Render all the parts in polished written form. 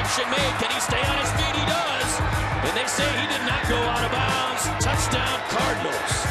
Reception made. Can he stay on his feet? He does. And they say he did not go out of bounds. Touchdown, Cardinals.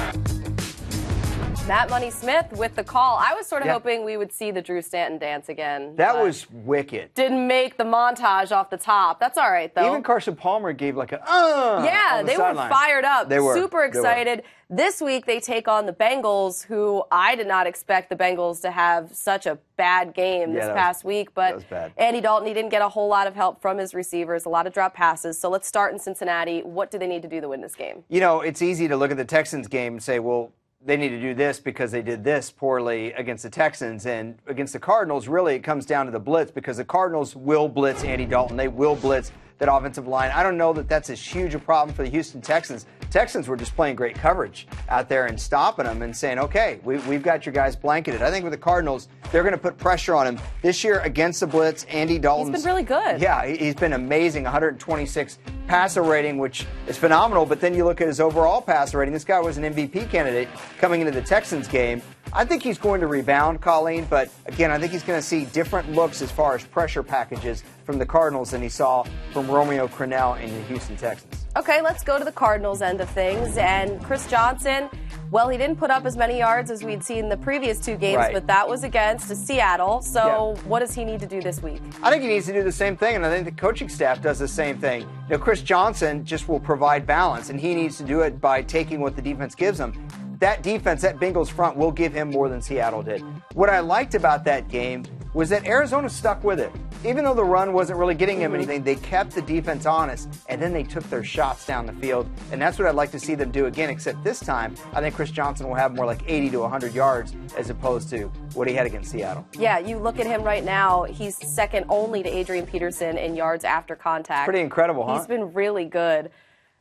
Matt Money Smith with the call. I was sort of hoping we would see the Drew Stanton dance again. That was wicked. Didn't make the montage off the top. That's all right, though. Even Carson Palmer gave like a Yeah, they were fired up. They were. Super excited. This week they take on the Bengals, who I did not expect the Bengals to have such a bad game this past week. But that was bad. Andy Dalton, he didn't get a whole lot of help from his receivers, a lot of drop passes. So let's start in Cincinnati. What do they need to do to win this game? You know, it's easy to look at the Texans game and say, well, they need to do this because they did this poorly against the Texans. And against the Cardinals, really, it comes down to the blitz because the Cardinals will blitz Andy Dalton. They will blitz that offensive line. I don't know that that's as huge a problem for the Houston Texans. Texans were just playing great coverage out there and stopping them and saying, okay, we've got your guys blanketed. I think with the Cardinals, they're going to put pressure on him. This year against the blitz, Andy Dalton's He's been really good. Yeah, he's been amazing. 126 passer rating, which is phenomenal. But then you look at his overall passer rating. This guy was an MVP candidate coming into the Texans game. I think he's going to rebound, Colleen. But again, I think he's going to see different looks as far as pressure packages from the Cardinals than he saw from Romeo Crennel in the Houston Texans. Okay, let's go to the Cardinals end of things. And Chris Johnson, well, he didn't put up as many yards as we'd seen in the previous two games, but that was against Seattle. So what does he need to do this week? I think he needs to do the same thing, and I think the coaching staff does the same thing. You know, Chris Johnson just will provide balance, and he needs to do it by taking what the defense gives him. That defense, that Bengals front, will give him more than Seattle did. What I liked about that game was that Arizona stuck with it. Even though the run wasn't really getting him anything, they kept the defense honest, and then they took their shots down the field. And that's what I'd like to see them do again, except this time, I think Chris Johnson will have more like 80 to 100 yards as opposed to what he had against Seattle. Yeah, you look at him right now, he's second only to Adrian Peterson in yards after contact. Pretty incredible, huh? He's been really good.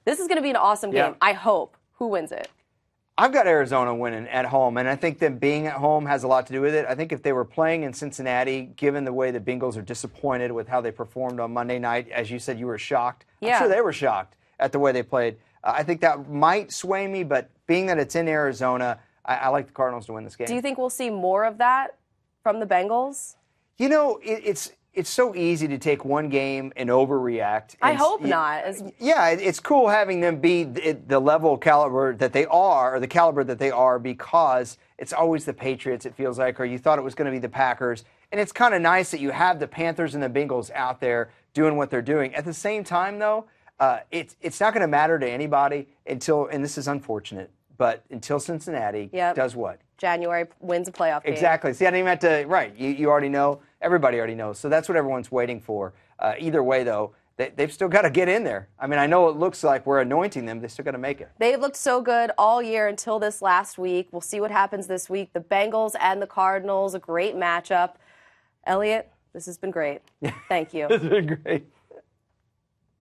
This is going to be an awesome game, I hope. Who wins it? I've got Arizona winning at home, and I think them being at home has a lot to do with it. I think if they were playing in Cincinnati, given the way the Bengals are disappointed with how they performed on Monday night, as you said, you were shocked. Yeah. I'm sure they were shocked at the way they played. I think that might sway me, but being that it's in Arizona, I like the Cardinals to win this game. Do you think we'll see more of that from the Bengals? You know, it's so easy to take one game and overreact. I hope not. Yeah, it's cool having them be the level caliber that they are, or the caliber that they are, because it's always the Patriots, it feels like, or you thought it was going to be the Packers. And it's kind of nice that you have the Panthers and the Bengals out there doing what they're doing. At the same time, though, it's not going to matter to anybody until, and this is unfortunate, but until Cincinnati does what? January wins a playoff game. Exactly. See, I didn't even have to, right, you already know. Everybody already knows. So that's what everyone's waiting for. Either way, though, they've still got to get in there. I mean, I know it looks like we're anointing them. They still got to make it. They've looked so good all year until this last week. We'll see what happens this week. The Bengals and the Cardinals, a great matchup. Elliot, this has been great. Thank you. This has been great.